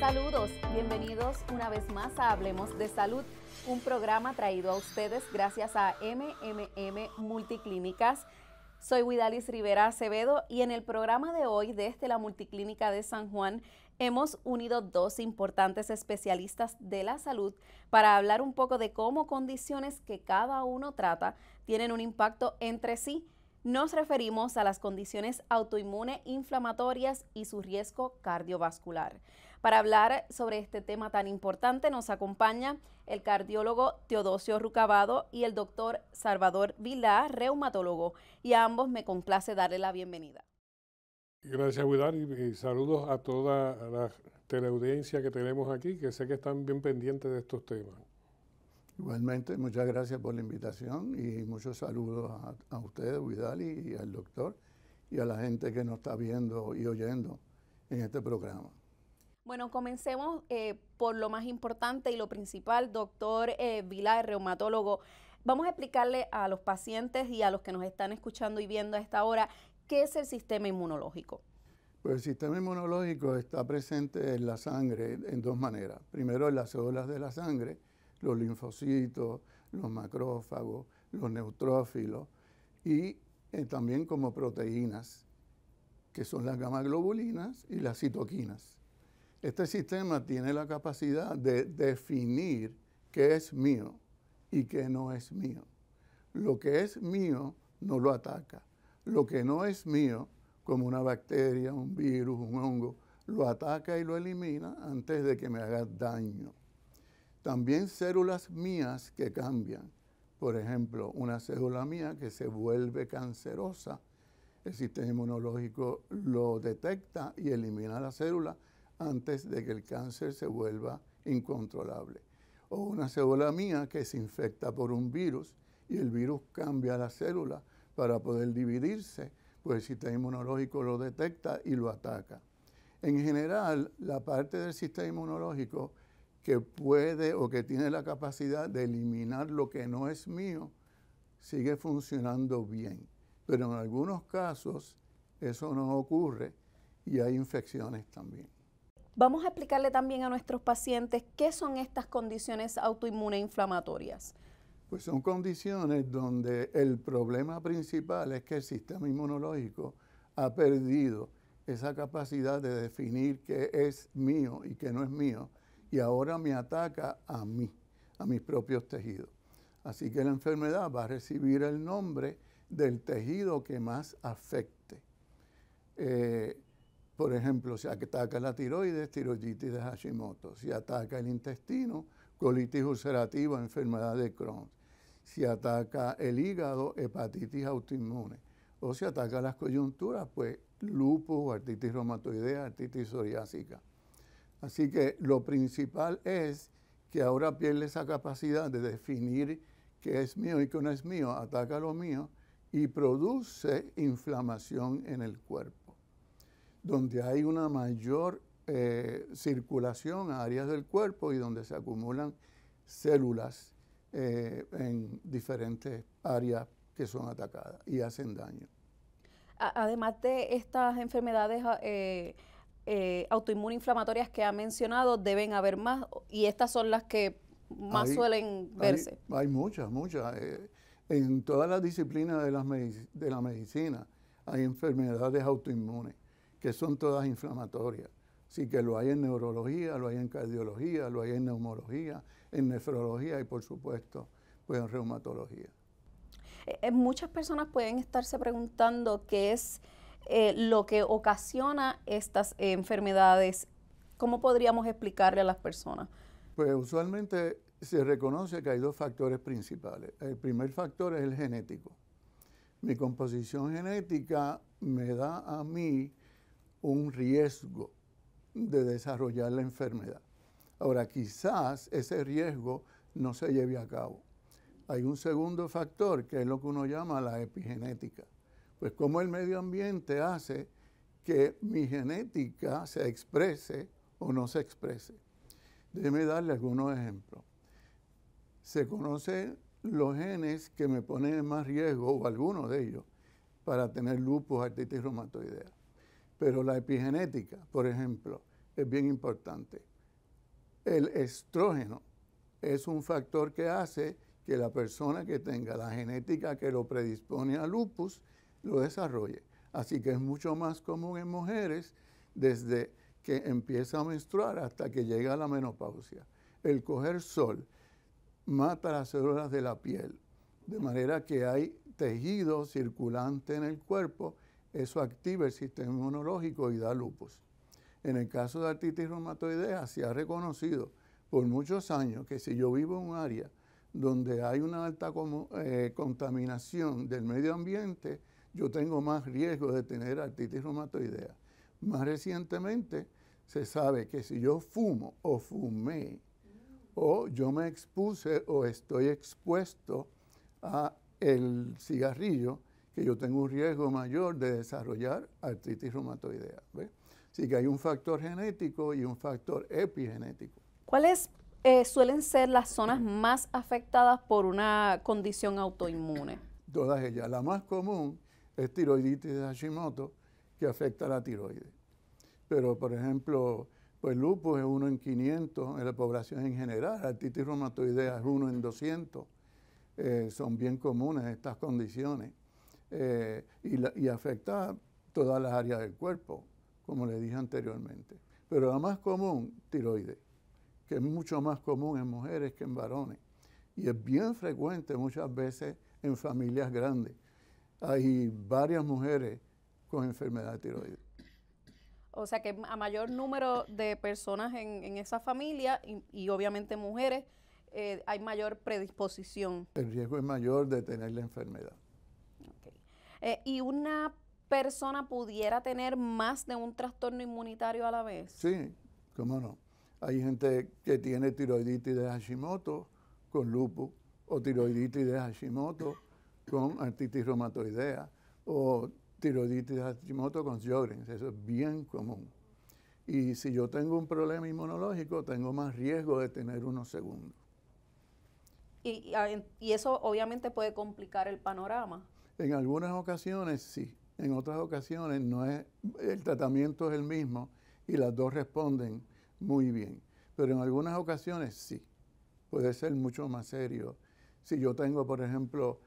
Saludos, bienvenidos una vez más a Hablemos de Salud, un programa traído a ustedes gracias a MMM Multiclínicas. Soy Widalis Rivera Acevedo y en el programa de hoy desde la Multiclínica de San Juan hemos unido dos importantes especialistas de la salud para hablar un poco de cómo condiciones que cada uno trata tienen un impacto entre sí. Nos referimos a las condiciones autoinmunes, inflamatorias y su riesgo cardiovascular. Para hablar sobre este tema tan importante nos acompaña el cardiólogo Teodosio Rucabado y el doctor Salvador Vilá, reumatólogo, y a ambos me complace darle la bienvenida. Gracias, Widar, y saludos a toda la teleaudiencia que tenemos aquí, que sé que están bien pendientes de estos temas. Igualmente, muchas gracias por la invitación y muchos saludos a ustedes, Widar, y al doctor, y a la gente que nos está viendo y oyendo en este programa. Bueno, comencemos por lo más importante y lo principal, doctor Vilá, reumatólogo. Vamos a explicarle a los pacientes y a los que nos están escuchando y viendo a esta hora qué es el sistema inmunológico. Pues el sistema inmunológico está presente en la sangre en dos maneras. Primero, en las células de la sangre, los linfocitos, los macrófagos, los neutrófilos y también como proteínas, que son las gamaglobulinas y las citoquinas. Este sistema tiene la capacidad de definir qué es mío y qué no es mío. Lo que es mío no lo ataca. Lo que no es mío, como una bacteria, un virus, un hongo, lo ataca y lo elimina antes de que me haga daño. También células mías que cambian. Por ejemplo, una célula mía que se vuelve cancerosa, el sistema inmunológico lo detecta y elimina la célula antes de que el cáncer se vuelva incontrolable. O una célula mía que se infecta por un virus y el virus cambia la célula para poder dividirse, pues el sistema inmunológico lo detecta y lo ataca. En general, la parte del sistema inmunológico que puede o que tiene la capacidad de eliminar lo que no es mío, sigue funcionando bien. Pero en algunos casos eso no ocurre y hay infecciones también. Vamos a explicarle también a nuestros pacientes qué son estas condiciones autoinmunes inflamatorias. Pues son condiciones donde el problema principal es que el sistema inmunológico ha perdido esa capacidad de definir qué es mío y qué no es mío, y ahora me ataca a mí, a mis propios tejidos. Así que la enfermedad va a recibir el nombre del tejido que más afecte. Por ejemplo, si ataca la tiroides, tiroiditis de Hashimoto. Si ataca el intestino, colitis ulcerativa, enfermedad de Crohn. Si ataca el hígado, hepatitis autoinmune. O si ataca las coyunturas, pues lupus, artritis reumatoidea, artritis psoriásica. Así que lo principal es que ahora pierde esa capacidad de definir qué es mío y qué no es mío, ataca lo mío y produce inflamación en el cuerpo, donde hay una mayor circulación a áreas del cuerpo y donde se acumulan células en diferentes áreas que son atacadas y hacen daño. Además de estas enfermedades autoinmunes inflamatorias que ha mencionado, deben haber más y estas son las que más suelen verse. Hay muchas. En todas las disciplinas de la medicina hay enfermedades autoinmunes que son todas inflamatorias. Así que lo hay en neurología, lo hay en cardiología, lo hay en neumología, en nefrología y por supuesto pues en reumatología. Muchas personas pueden estarse preguntando qué es lo que ocasiona estas enfermedades. ¿Cómo podríamos explicarle a las personas? Pues usualmente se reconoce que hay dos factores principales. El primer factor es el genético. Mi composición genética me da a mí un riesgo de desarrollar la enfermedad. Ahora, quizás ese riesgo no se lleve a cabo. Hay un segundo factor que es lo que uno llama la epigenética. Pues cómo el medio ambiente hace que mi genética se exprese o no se exprese. Déjeme darle algunos ejemplos. Se conocen los genes que me ponen en más riesgo, o algunos de ellos, para tener lupus, artritis reumatoidea. Pero la epigenética, por ejemplo, es bien importante. el estrógeno es un factor que hace que la persona que tenga la genética que lo predispone a lupus lo desarrolle. Así que es mucho más común en mujeres desde que empieza a menstruar hasta que llega a la menopausia. El coger sol mata las células de la piel, de manera que hay tejido circulante en el cuerpo, eso activa el sistema inmunológico y da lupus. En el caso de artritis reumatoidea se ha reconocido por muchos años que si yo vivo en un área donde hay una alta contaminación del medio ambiente, yo tengo más riesgo de tener artritis reumatoidea. Más recientemente se sabe que si yo fumo o fumé, o yo me expuse o estoy expuesto a el cigarrillo, que yo tengo un riesgo mayor de desarrollar artritis reumatoidea. ¿Ve? Así que hay un factor genético y un factor epigenético. ¿Cuáles suelen ser las zonas más afectadas por una condición autoinmune? Todas ellas. La más común es tiroiditis de Hashimoto, que afecta a la tiroides. Pero, por ejemplo, pues lupus es 1 en 500 en la población en general, artritis reumatoidea es 1 en 200. Son bien comunes estas condiciones y afecta todas las áreas del cuerpo, como le dije anteriormente. Pero la más común, tiroides, que es mucho más común en mujeres que en varones. Y es bien frecuente muchas veces en familias grandes. Hay varias mujeres con enfermedad de tiroides. O sea que a mayor número de personas en esa familia y obviamente mujeres, hay mayor predisposición. El riesgo es mayor de tener la enfermedad. Okay. ¿Y una persona pudiera tener más de un trastorno inmunitario a la vez? Sí, cómo no. Hay gente que tiene tiroiditis de Hashimoto con lupus, o tiroiditis de Hashimoto con artritis reumatoidea, o tiroiditis de Hashimoto con Sjögren's. Eso es bien común. Y si yo tengo un problema inmunológico, tengo más riesgo de tener uno segundo. Y eso obviamente puede complicar el panorama. En algunas ocasiones sí, en otras ocasiones no es, el tratamiento es el mismo y las dos responden muy bien. Pero en algunas ocasiones sí, puede ser mucho más serio. Si yo tengo, por ejemplo,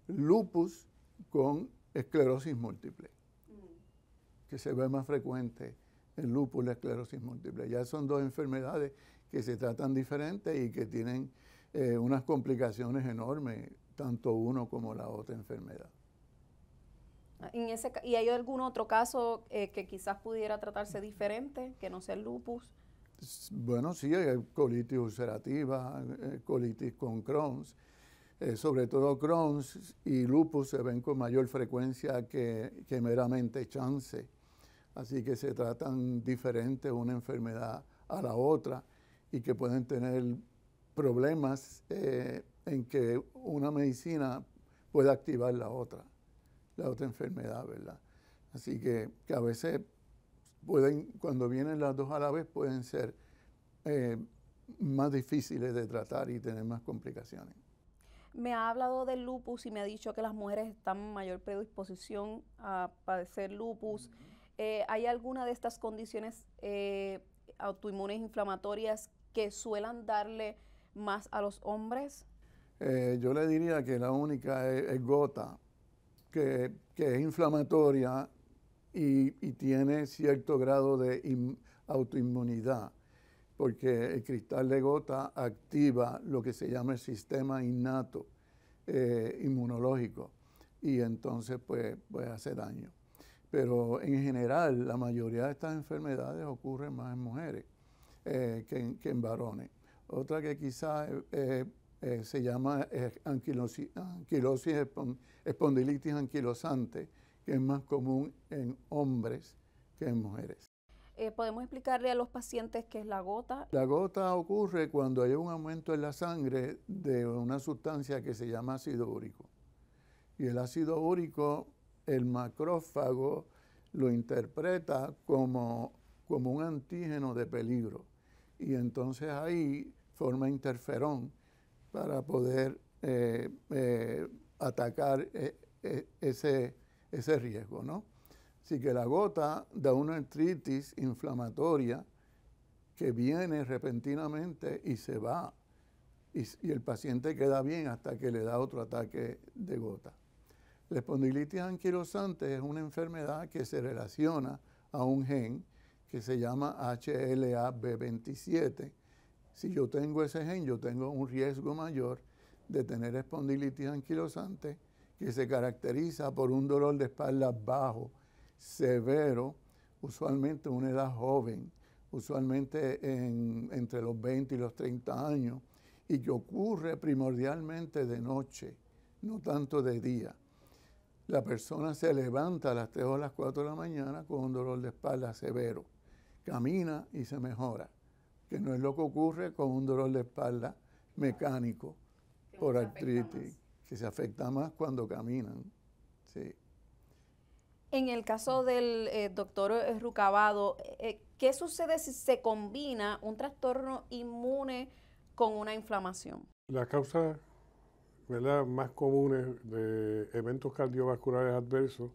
lupus con esclerosis múltiple, que se ve más frecuente el lupus y la esclerosis múltiple. Ya son dos enfermedades que se tratan diferentes y que tienen unas complicaciones enormes, tanto uno como la otra enfermedad. ¿Y hay algún otro caso que quizás pudiera tratarse diferente, que no sea el lupus? Bueno, sí, hay colitis ulcerativa, colitis con Crohn's. Sobre todo Crohn's y lupus se ven con mayor frecuencia que meramente chance. Así que se tratan diferentes una enfermedad a la otra y que pueden tener problemas en que una medicina puede activar la otra enfermedad, ¿verdad? Así que a veces pueden, cuando vienen las dos a la vez, pueden ser más difíciles de tratar y tener más complicaciones. Me ha hablado del lupus y me ha dicho que las mujeres están en mayor predisposición a padecer lupus. ¿Hay alguna de estas condiciones autoinmunes inflamatorias que suelan darle más a los hombres? Yo le diría que la única es gota, que es inflamatoria y tiene cierto grado de autoinmunidad, porque el cristal de gota activa lo que se llama el sistema innato inmunológico y entonces pues hace daño. Pero en general la mayoría de estas enfermedades ocurren más en mujeres que en varones. Otra que quizás se llama anquilosis espondilitis anquilosante, que es más común en hombres que en mujeres. ¿Podemos explicarle a los pacientes qué es la gota? La gota ocurre cuando hay un aumento en la sangre de una sustancia que se llama ácido úrico. Y el ácido úrico, el macrófago lo interpreta como un antígeno de peligro. Y entonces ahí forma interferón para poder atacar ese riesgo, ¿no? Así que la gota da una artritis inflamatoria que viene repentinamente y se va, y el paciente queda bien hasta que le da otro ataque de gota. La espondilitis anquilosante es una enfermedad que se relaciona a un gen que se llama HLA-B27. Si yo tengo ese gen, yo tengo un riesgo mayor de tener espondilitis anquilosante, que se caracteriza por un dolor de espalda bajo, severo, usualmente en una edad joven, usualmente entre los 20 y los 30 años, y que ocurre primordialmente de noche, no tanto de día. La persona se levanta a las 3 o las 4 de la mañana con un dolor de espalda severo, camina y se mejora, que no es lo que ocurre con un dolor de espalda mecánico por artritis, que se afecta más cuando caminan. Sí. En el caso del doctor Rucabado, ¿qué sucede si se combina un trastorno inmune con una inflamación? Las causas, ¿verdad?, más comunes de eventos cardiovasculares adversos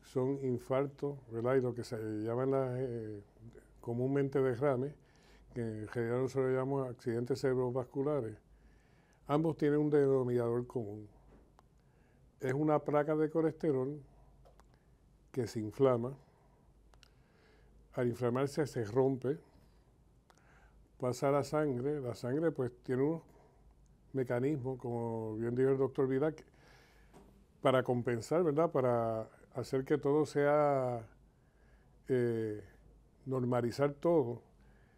son infartos, ¿verdad?, y lo que se llaman comúnmente derrames, que en general nosotros llamamos accidentes cerebrovasculares. Ambos tienen un denominador común. Es una placa de colesterol que se inflama. Al inflamarse se rompe, pasa a la sangre pues tiene unos mecanismos, como bien dijo el doctor Vidal, para compensar, ¿verdad?, para hacer que todo sea, normalizar todo.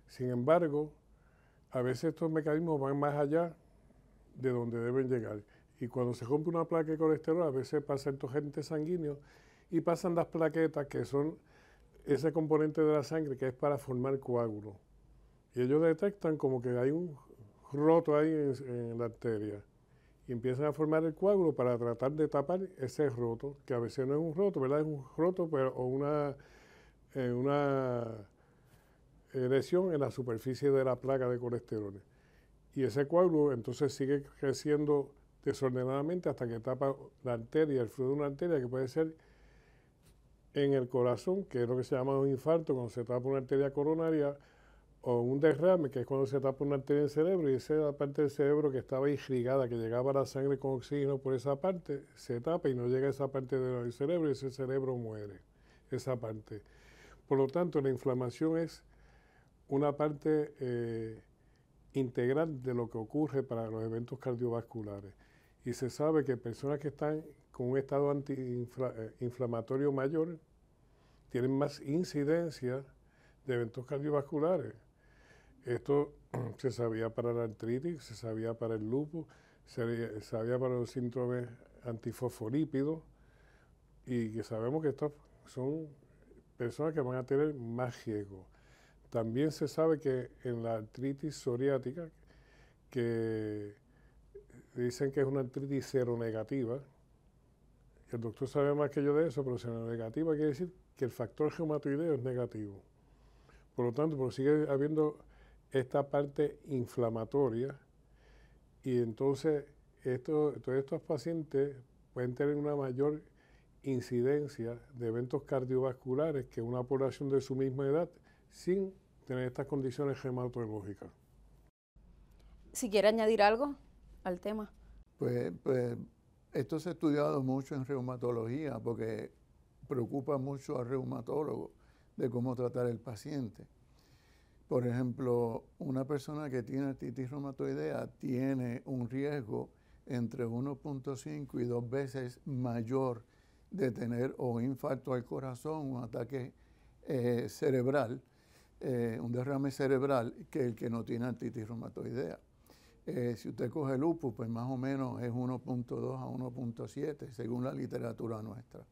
Sin embargo, a veces estos mecanismos van más allá de donde deben llegar. Y cuando se rompe una placa de colesterol, a veces pasa en torrentes sanguíneos y pasan las plaquetas, que son ese componente de la sangre que es para formar coágulos. Y ellos detectan como que hay un roto ahí en la arteria y empiezan a formar el coágulo para tratar de tapar ese roto, que a veces no es un roto, ¿verdad? Es un roto o una lesión en la superficie de la placa de colesterol. Y ese coágulo entonces sigue creciendo desordenadamente hasta que tapa la arteria, el flujo de una arteria, que puede ser en el corazón, que es lo que se llama un infarto, cuando se tapa una arteria coronaria, o un derrame, que es cuando se tapa una arteria en el cerebro, y esa parte del cerebro que estaba irrigada, que llegaba a la sangre con oxígeno por esa parte, se tapa y no llega a esa parte del cerebro, y ese cerebro muere, esa parte. Por lo tanto, la inflamación es una parte integral de lo que ocurre para los eventos cardiovasculares. Y se sabe que personas que están con un estado antiinflamatorio mayor tienen más incidencia de eventos cardiovasculares. Esto se sabía para la artritis, se sabía para el lupus, se sabía para los síndromes antifosfolípidos, y que sabemos que estas son personas que van a tener más riesgo. También se sabe que en la artritis psoriática, que dicen que es una artritis seronegativa, el doctor sabe más que yo de eso, pero seronegativa quiere decir que el factor reumatoideo es negativo. Por lo tanto, sigue habiendo esta parte inflamatoria, y entonces todos estos pacientes pueden tener una mayor incidencia de eventos cardiovasculares que una población de su misma edad sin tener estas condiciones reumatológicas. Si quiere añadir algo al tema. Pues esto se ha estudiado mucho en reumatología porque preocupa mucho al reumatólogo de cómo tratar el paciente. Por ejemplo, una persona que tiene artritis reumatoidea tiene un riesgo entre 1.5 y 2 veces mayor de tener o un infarto al corazón, un ataque cerebral, un derrame cerebral, que el que no tiene artritis reumatoidea. Si usted coge lupus, pues más o menos es 1.2 a 1.7, según la literatura nuestra.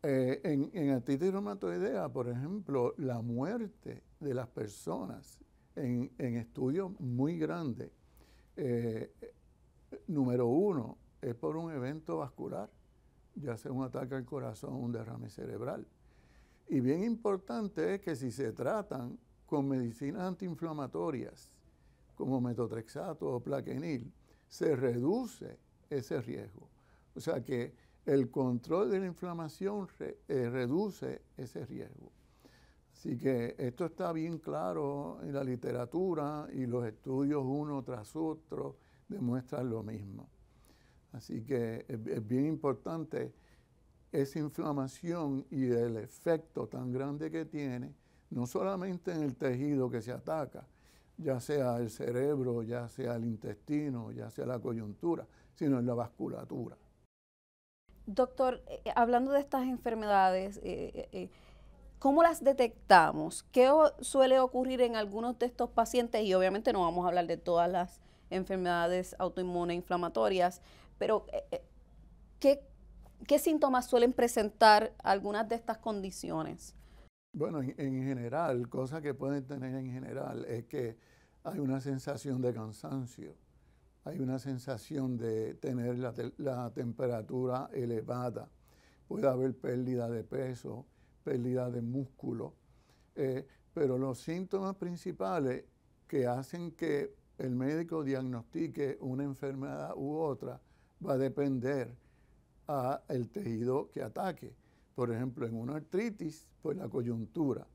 En artritis reumatoidea, por ejemplo, la muerte de las personas en estudios muy grandes, número 1, es por un evento vascular, ya sea un ataque al corazón o un derrame cerebral. Y bien importante es que si se tratan con medicinas antiinflamatorias, como metotrexato o plaquenil, se reduce ese riesgo. O sea que el control de la inflamación reduce ese riesgo. Así que esto está bien claro en la literatura y los estudios uno tras otro demuestran lo mismo. Así que es bien importante esa inflamación y el efecto tan grande que tiene, no solamente en el tejido que se ataca, ya sea el cerebro, ya sea el intestino, ya sea la coyuntura, sino en la vasculatura. Doctor, hablando de estas enfermedades, ¿cómo las detectamos? ¿Qué suele ocurrir en algunos de estos pacientes? Y obviamente no vamos a hablar de todas las enfermedades autoinmunes inflamatorias, pero ¿qué síntomas suelen presentar algunas de estas condiciones? Bueno, en general, cosas que pueden tener en general es que hay una sensación de cansancio, hay una sensación de tener la temperatura elevada, puede haber pérdida de peso, pérdida de músculo, pero los síntomas principales que hacen que el médico diagnostique una enfermedad u otra va a depender al tejido que ataque. Por ejemplo, en una artritis, pues la coyuntura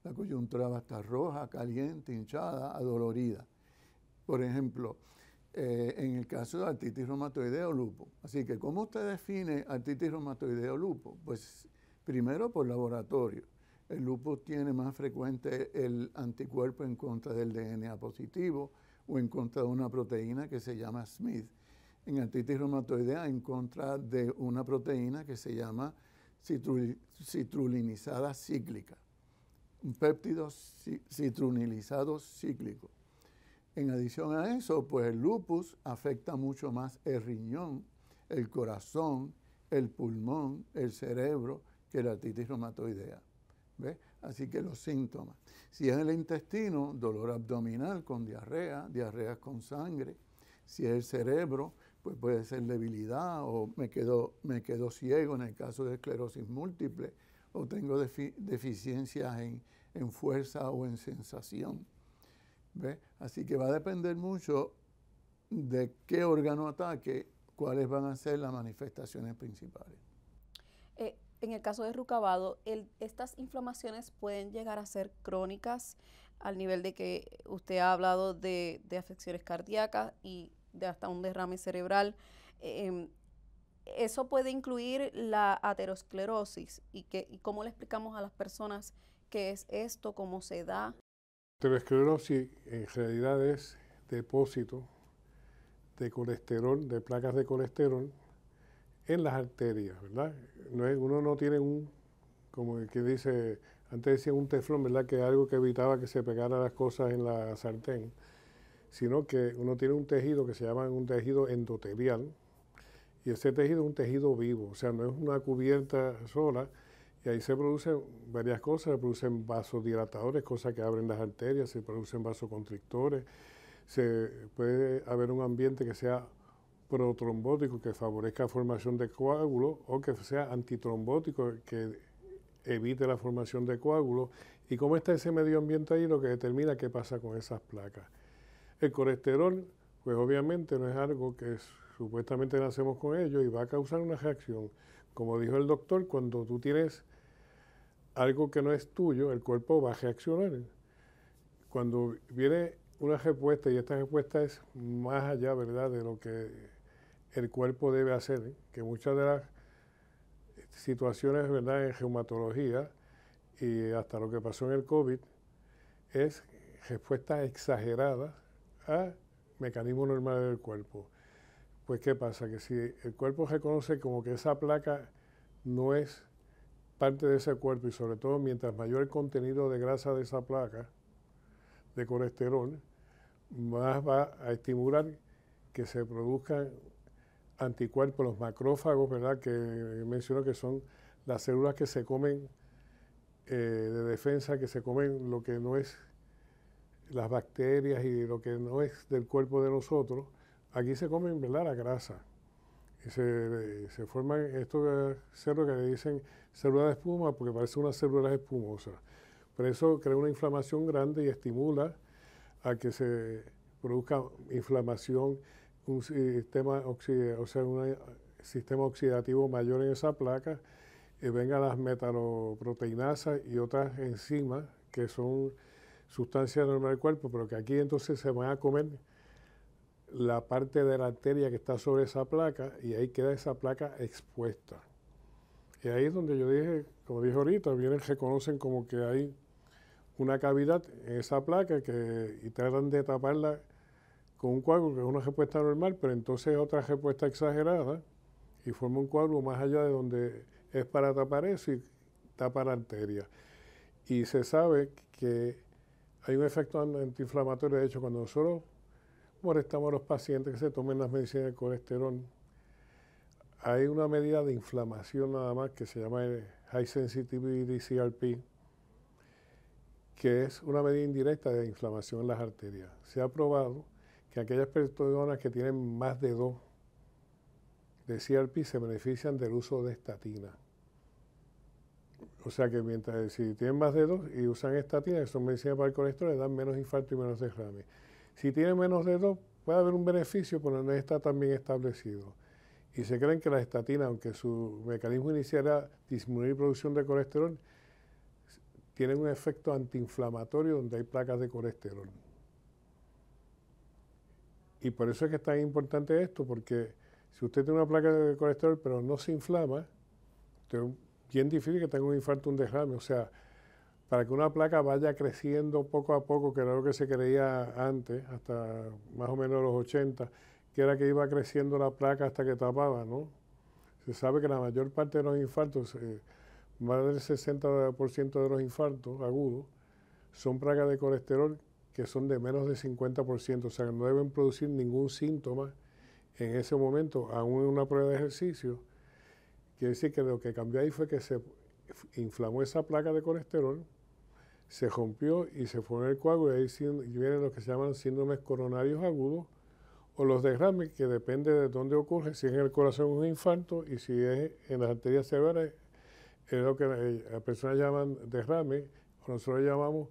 va a estar roja, caliente, hinchada, adolorida. Por ejemplo, en el caso de artritis reumatoidea o lupus. Así que, ¿cómo usted define artritis reumatoidea o lupus? Pues primero por laboratorio. El lupus tiene más frecuente el anticuerpo en contra del DNA positivo o en contra de una proteína que se llama SMID. En artritis reumatoidea en contra de una proteína que se llama citrulinizada cíclica, un péptido citrulinizado cíclico. En adición a eso, pues el lupus afecta mucho más el riñón, el corazón, el pulmón, el cerebro, que la artritis reumatoidea. ¿Ve? Así que los síntomas. Si es el intestino, dolor abdominal con diarrea, diarreas con sangre. Si es el cerebro, pues puede ser debilidad o me quedo ciego en el caso de esclerosis múltiple o tengo deficiencias en fuerza o en sensación. ¿Ve? Así que va a depender mucho de qué órgano ataque, cuáles van a ser las manifestaciones principales. En el caso de Rucabado, estas inflamaciones pueden llegar a ser crónicas al nivel de que usted ha hablado de afecciones cardíacas y de hasta un derrame cerebral. Eso puede incluir la aterosclerosis y cómo le explicamos a las personas qué es esto, cómo se da. La aterosclerosis en realidad es depósito de colesterol, de placas de colesterol en las arterias, ¿verdad? Uno no tiene como que dice, antes decían un teflón, ¿verdad? Que es algo que evitaba que se pegaran las cosas en la sartén, sino que uno tiene un tejido que se llama un tejido endotelial, y ese tejido es un tejido vivo, o sea, no es una cubierta sola, y ahí se producen varias cosas, se producen vasodilatadores, cosas que abren las arterias, se producen vasoconstrictores, puede haber un ambiente que sea protrombótico, que favorezca la formación de coágulos, o que sea antitrombótico, que evite la formación de coágulos. Y cómo está ese medio ambiente ahí, lo que determina qué pasa con esas placas. El colesterol, pues obviamente no es algo que supuestamente nacemos con ello y va a causar una reacción. Como dijo el doctor, cuando tú tienes algo que no es tuyo, el cuerpo va a reaccionar. Cuando viene una respuesta, y esta respuesta es más allá, ¿verdad?, de lo que el cuerpo debe hacer, que muchas de las situaciones, ¿verdad?, en reumatología y hasta lo que pasó en el COVID, es respuestas exageradas a mecanismos normales del cuerpo. Pues, ¿qué pasa? Que si el cuerpo reconoce como que esa placa no es parte de ese cuerpo, y sobre todo mientras mayor el contenido de grasa de esa placa, de colesterol, más va a estimular que se produzcan anticuerpos, los macrófagos, ¿verdad?, que menciono que son las células que se comen de defensa, que se comen lo que no es las bacterias y lo que no es del cuerpo de nosotros. Aquí se comen, ¿verdad?, la grasa. Y se forman estos células que le dicen células de espuma porque parecen unas células espumosas. Por eso crea una inflamación grande y estimula a que se produzca inflamación, un sistema oxidativo mayor en esa placa, vengan las metaloproteinasas y otras enzimas que son sustancias normales del cuerpo, pero que aquí entonces se van a comer la parte de la arteria que está sobre esa placa y ahí queda esa placa expuesta. Y ahí es donde yo dije, como dije ahorita, vienen, reconocen como que hay una cavidad en esa placa y tratan de taparla con un coágulo, que es una respuesta normal, pero entonces otra respuesta exagerada y forma un coágulo más allá de donde es para tapar eso y tapa la arteria. Y se sabe que hay un efecto antiinflamatorio. De hecho, cuando nosotros molestamos a los pacientes que se tomen las medicinas de colesterol, hay una medida de inflamación nada más que se llama el High Sensitivity CRP, que es una medida indirecta de inflamación en las arterias. Se ha probado que aquellas personas que tienen más de 2 de CRP se benefician del uso de estatina. O sea que mientras si tienen más de 2 y usan estatina, que son medicinas para el colesterol, les dan menos infarto y menos derrame. Si tienen menos de 2, puede haber un beneficio, pero no está tan bien establecido. Y se creen que la estatina, aunque su mecanismo inicial era disminuir producción de colesterol, tienen un efecto antiinflamatorio donde hay placas de colesterol. Y por eso es que es tan importante esto, porque si usted tiene una placa de colesterol pero no se inflama, es bien difícil que tenga un infarto o un derrame. O sea, para que una placa vaya creciendo poco a poco, que era lo que se creía antes, hasta más o menos los 80, que era que iba creciendo la placa hasta que tapaba, ¿no? Se sabe que la mayor parte de los infartos, más del 60% de los infartos agudos, son placas de colesterol que son de menos de 50%, o sea, que no deben producir ningún síntoma en ese momento, aún en una prueba de ejercicio. Quiere decir que lo que cambió ahí fue que se inflamó esa placa de colesterol, se rompió y se formó el coágulo, y ahí vienen lo que se llaman síndromes coronarios agudos, o los derrames, que depende de dónde ocurre, si es en el corazón un infarto y si es en las arterias cerebrales, es lo que las personas llaman derrame, o nosotros llamamos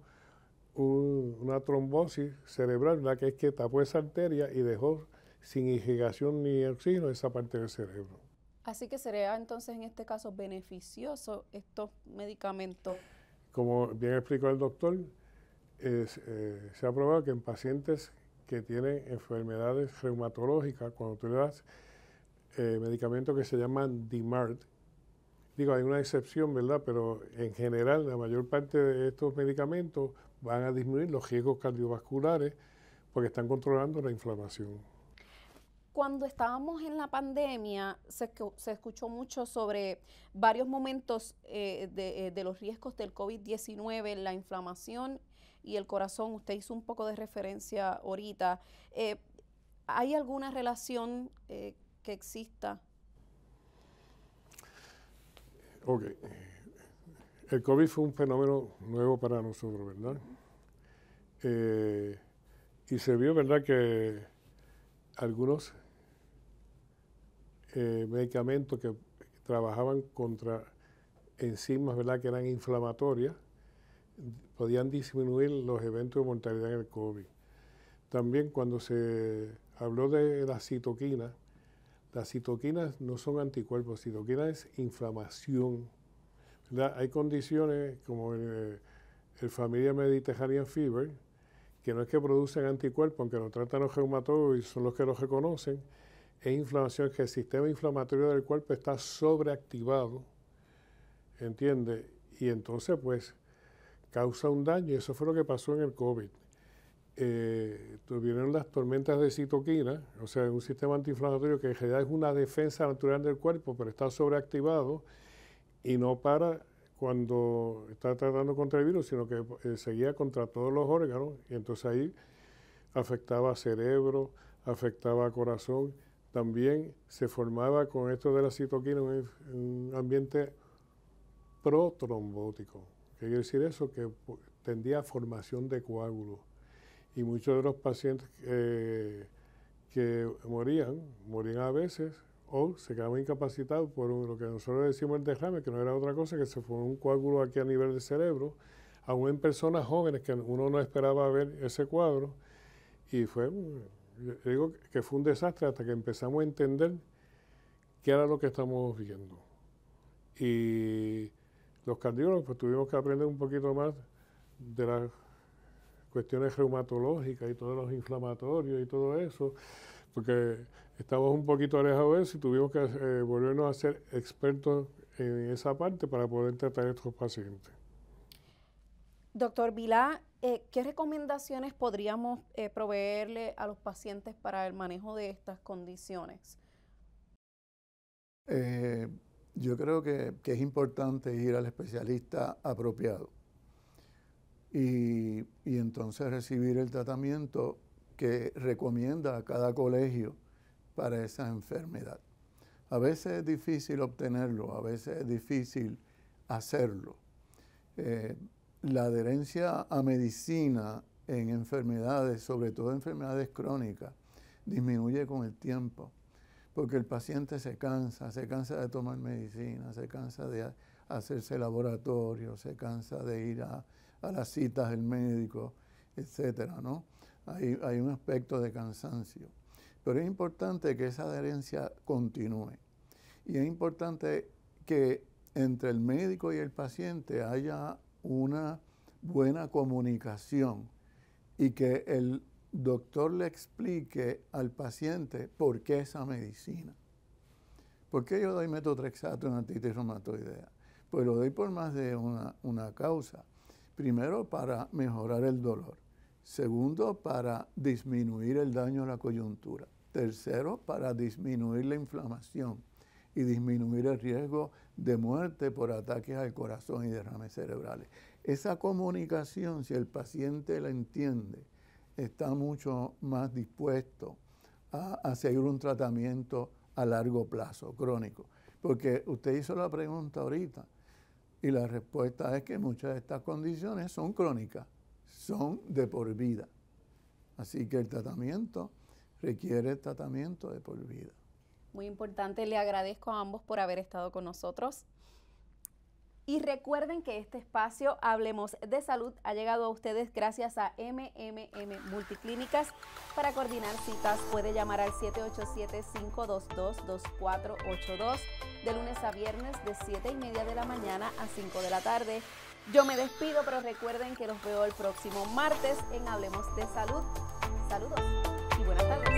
una trombosis cerebral, ¿verdad? Que es que tapó esa arteria y dejó sin irrigación ni oxígeno esa parte del cerebro. Así que sería entonces en este caso beneficioso estos medicamentos. Como bien explicó el doctor, se ha probado que en pacientes que tienen enfermedades reumatológicas, cuando tú le das medicamentos que se llaman DMARD, digo, hay una excepción, ¿verdad? Pero en general, la mayor parte de estos medicamentos van a disminuir los riesgos cardiovasculares porque están controlando la inflamación. Cuando estábamos en la pandemia, se escuchó mucho sobre varios momentos de los riesgos del COVID-19, la inflamación y el corazón. Usted hizo un poco de referencia ahorita. ¿Hay alguna relación que exista? Ok. El COVID fue un fenómeno nuevo para nosotros, ¿verdad? Y se vio, ¿verdad?, que algunos medicamentos que trabajaban contra enzimas, ¿verdad?, que eran inflamatorias, podían disminuir los eventos de mortalidad en el COVID. También cuando se habló de las citoquinas no son anticuerpos, citoquinas es inflamación, ¿verdad? Hay condiciones como el Familiar Mediterranean Fever, que no es que producen anticuerpos, aunque lo tratan los reumatólogos y son los que los reconocen, es inflamación, que el sistema inflamatorio del cuerpo está sobreactivado, ¿entiende? Y entonces, pues, causa un daño, y eso fue lo que pasó en el COVID. Tuvieron las tormentas de citoquina, o sea, un sistema antiinflamatorio que en realidad es una defensa natural del cuerpo, pero está sobreactivado y no para cuando está tratando contra el virus, sino que seguía contra todos los órganos, y entonces ahí afectaba cerebro, afectaba corazón. También se formaba con esto de la citoquina un ambiente protrombótico. ¿Qué quiere decir eso? Que tendía a formación de coágulos. Y muchos de los pacientes que morían a veces o se quedaban incapacitados por lo que nosotros decimos el derrame, que no era otra cosa que se formó un coágulo aquí a nivel del cerebro, aún en personas jóvenes que uno no esperaba ver ese cuadro. Y fue, yo digo que fue un desastre hasta que empezamos a entender qué era lo que estamos viendo. Y los cardiólogos pues tuvimos que aprender un poquito más de las cuestiones reumatológicas y todos los inflamatorios y todo eso, porque estamos un poquito alejados de eso y tuvimos que volvernos a ser expertos en esa parte para poder tratar a estos pacientes. Doctor Vilá, ¿qué recomendaciones podríamos proveerle a los pacientes para el manejo de estas condiciones? Yo creo que es importante ir al especialista apropiado y entonces recibir el tratamiento que recomienda a cada colegio para esa enfermedad. A veces es difícil obtenerlo, a veces es difícil hacerlo. La adherencia a medicina en enfermedades, sobre todo enfermedades crónicas, disminuye con el tiempo, porque el paciente se cansa de tomar medicina, se cansa de hacerse laboratorio, se cansa de ir a las citas del médico, etcétera, ¿no? Hay un aspecto de cansancio. Pero es importante que esa adherencia continúe. Y es importante que entre el médico y el paciente haya una buena comunicación y que el doctor le explique al paciente por qué esa medicina. ¿Por qué yo doy metotrexato en artritis reumatoidea? Pues lo doy por más de una causa. Primero, para mejorar el dolor. Segundo, para disminuir el daño a la coyuntura. Tercero, para disminuir la inflamación y disminuir el riesgo de muerte por ataques al corazón y derrames cerebrales. Esa comunicación, si el paciente la entiende, está mucho más dispuesto a seguir un tratamiento a largo plazo, crónico. Porque usted hizo la pregunta ahorita y la respuesta es que muchas de estas condiciones son crónicas, son de por vida. Así que el tratamiento requiere tratamiento de por vida. Muy importante, le agradezco a ambos por haber estado con nosotros. Y recuerden que este espacio, Hablemos de Salud, ha llegado a ustedes gracias a MMM Multiclínicas. Para coordinar citas puede llamar al 787-522-2482 de lunes a viernes de 7:30 de la mañana a 5 de la tarde. Yo me despido, pero recuerden que los veo el próximo martes en Hablemos de Salud. Saludos y buenas tardes.